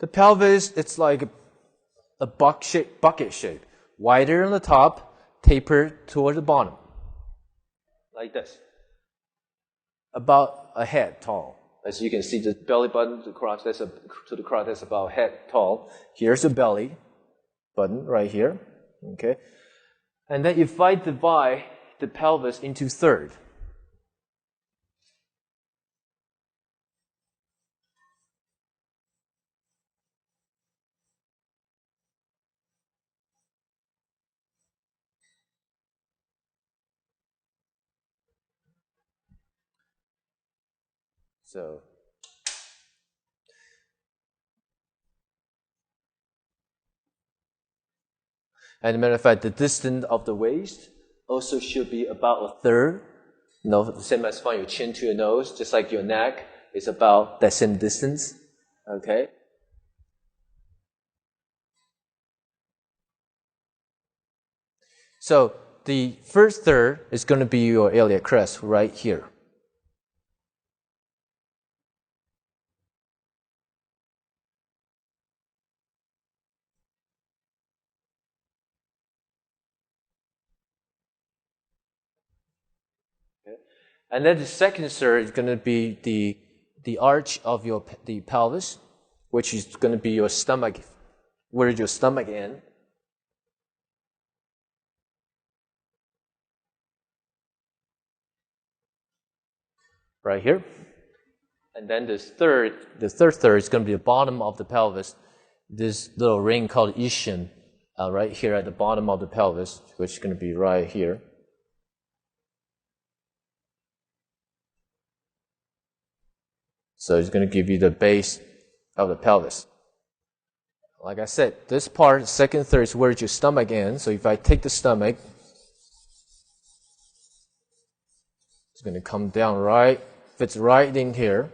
The pelvis, it's like a bucket shape. Wider on the top, taper toward the bottom. Like this. About a head tall. As you can see, the belly button to the crotch, that's about head tall. Here's the belly button right here. Okay. And then if I divide the pelvis into third. So, and as a matter of fact, the distance of the waist also should be about a third. You know, the same as from your chin to your nose, just like your neck is about that same distance. Okay? So, the first third is going to be your iliac crest right here. Okay. And then the second third is going to be the arch of the pelvis, which is going to be your stomach. Where is your stomach in? Right here. And then the third third is going to be the bottom of the pelvis. This little ring called ischium right here at the bottom of the pelvis, which is going to be right here. So it's going to give you the base of the pelvis. Like I said, this part, second third, is where your stomach ends. So if I take the stomach, it's going to come down right, fits right in here.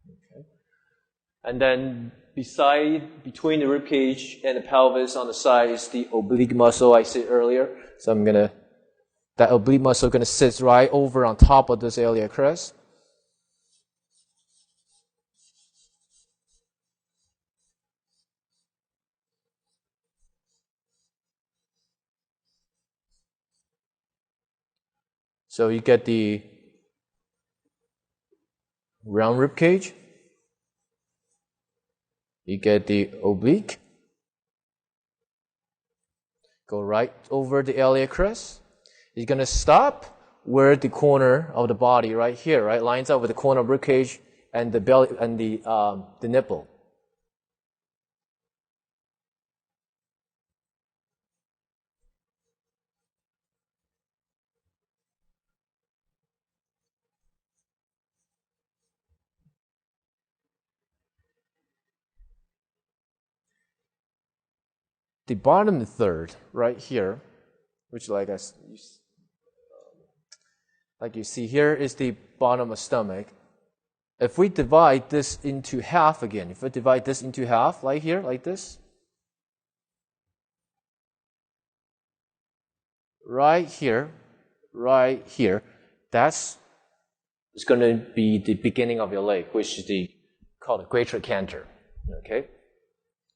Okay. And then between the rib cage and the pelvis on the side is the oblique muscle I said earlier. So that oblique muscle going to sit right over on top of this iliac crest. So you get the round rib cage. You get the oblique. Go right over the iliac crest. It's going to stop where the corner of the body right here, right, lines up with the corner of rib cage and the belly and the nipple. The bottom third right here, which like you see here, is the bottom of stomach. If we divide this into half again, if we divide this into half, like here, like this, right here, that's going to be the beginning of your leg, which is called a great trochanter. Okay,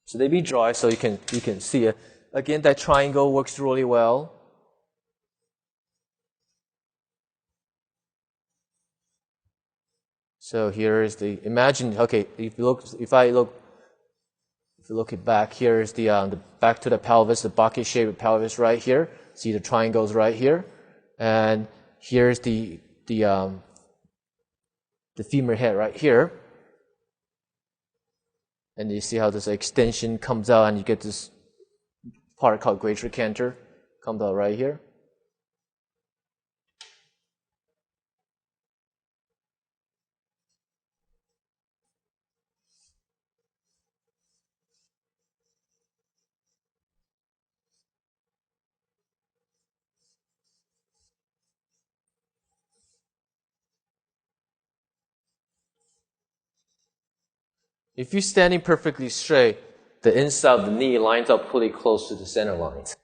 so they be dry so you can see it. Again, that triangle works really well. So here is imagine. Okay, if you look it back, here is the back to the pelvis, the bucket-shaped pelvis right here. See the triangles right here, and here's the femur head right here. And you see how this extension comes out, and you get this part called great trochanter comes out right here. If you're standing perfectly straight, the inside of the knee lines up pretty close to the center lines.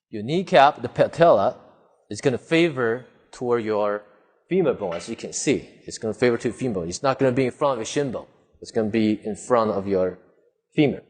Your kneecap, the patella, is going to favor toward your femur bone, as you can see. It's going to favor to the femur bone. It's not going to be in front of your shin bone. It's going to be in front of your femur.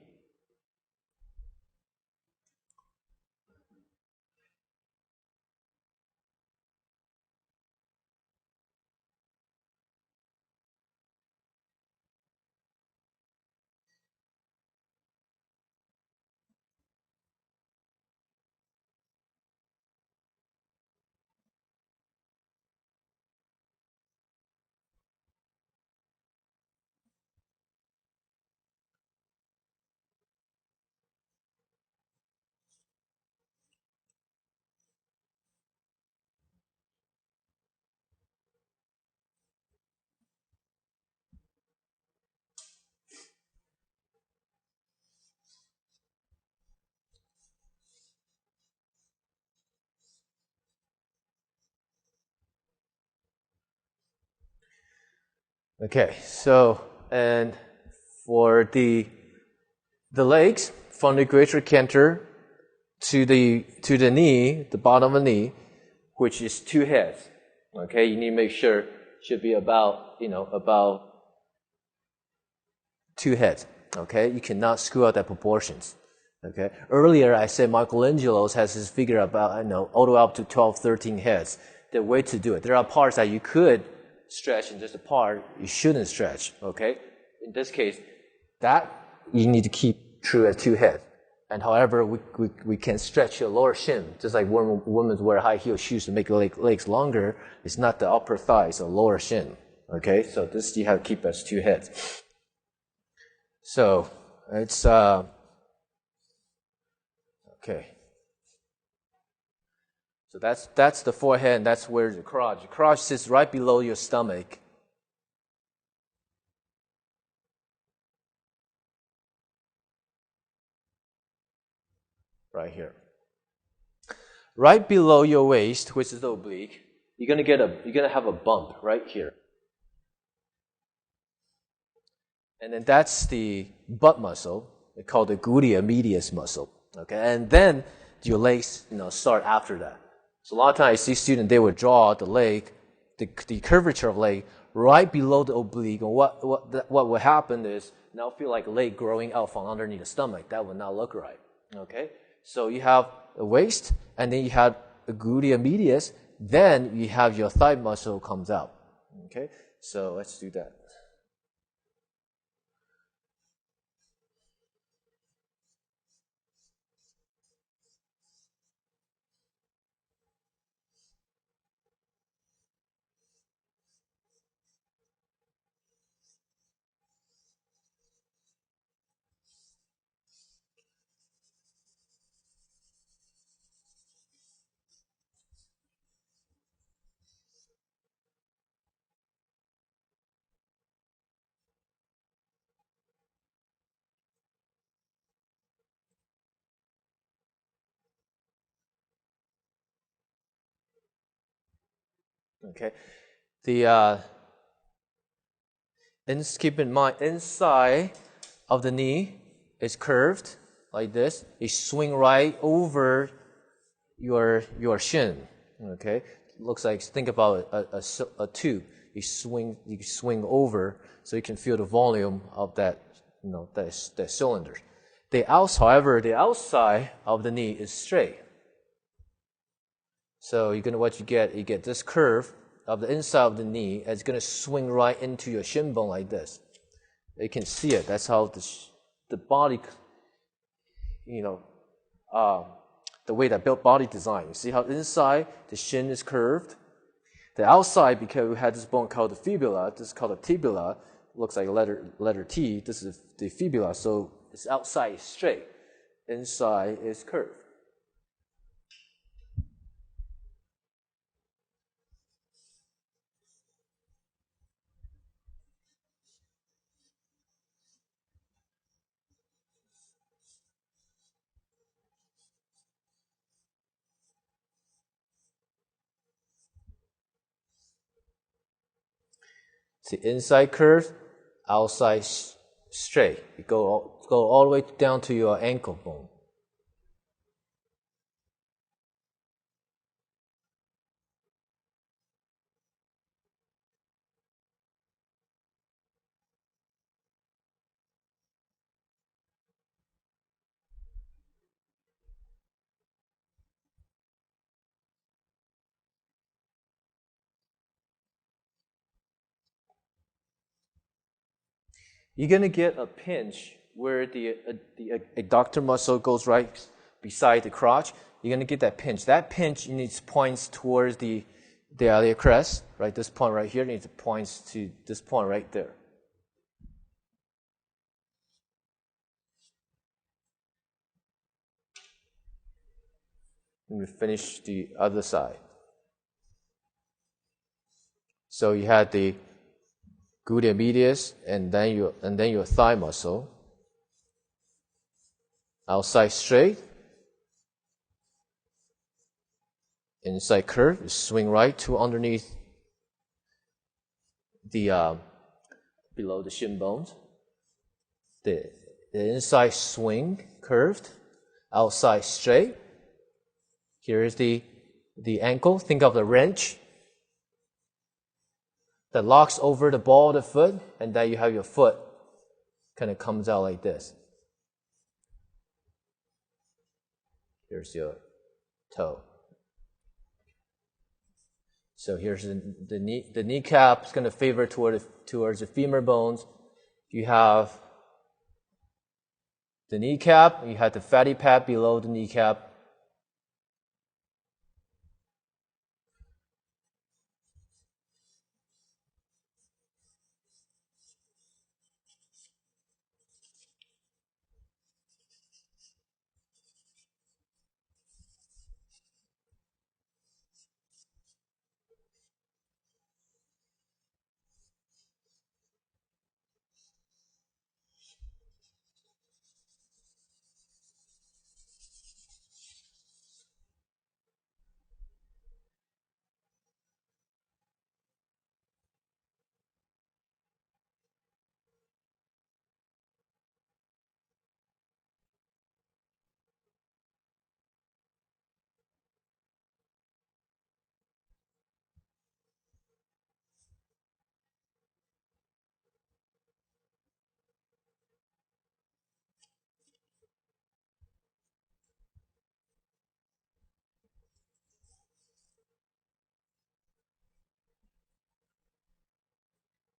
Okay, so, and for the legs, from the greater canter to the knee, the bottom of the knee, which is 2 heads. Okay, you need to make sure it should be about 2 heads. Okay, you cannot screw up that proportions. Okay, earlier I said Michelangelo's has his figure about all the way up to 12, 13 heads. The way to do it. There are parts that you could stretch, and there's a part you shouldn't stretch. Okay, in this case, that you need to keep true at 2 heads. And however, we can stretch your lower shin, just like women wear high heel shoes to make legs longer. It's not the upper thigh, it's the lower shin. Okay, so this you have to keep as 2 heads. So it's okay. So that's the forehead, and that's where the crotch. The crotch sits right below your stomach. Right here. Right below your waist, which is the oblique, you're gonna have a bump right here. And then that's the butt muscle. They call the gluteus medius muscle. Okay, and then your legs, start after that. So a lot of times I see students, they would draw the leg, the curvature of leg right below the oblique. And what will happen is now feel like a leg growing out from underneath the stomach. That would not look right. Okay, so you have the waist, and then you have the gluteus medius. Then you have your thigh muscle comes out. Okay, so let's do that. Okay, keep in mind, inside of the knee is curved like this. You swing right over your shin. Okay, looks like, think about a tube. You swing over so you can feel the volume of that that cylinder. However, the outside of the knee is straight. So you get this curve of the inside of the knee. It's going to swing right into your shin bone like this. You can see it. That's how the body, the way that built body design. You see how inside the shin is curved? The outside, because we had this bone called the fibula, this is called the tibula. Looks like a letter T. This is the fibula. So its outside is straight. Inside is curved. See, inside curve, outside straight. You go all the way down to your ankle bone. You're going to get a pinch where the adductor muscle goes right beside the crotch. You're going to get that pinch. That pinch needs points towards the iliac crest, right? This point right here needs points to this point right there. And we finish the other side. So you had the gluteus medius and then your thigh muscle. Outside straight. Inside curve, you swing right to underneath the below the shin bones. The inside swing curved, outside straight. Here is the ankle. Think of the wrench that locks over the ball of the foot, and then you have your foot kind of comes out like this. Here's your toe. So here's the kneecap is going to favor towards the femur bones. You have the kneecap, you have the fatty pad below the kneecap,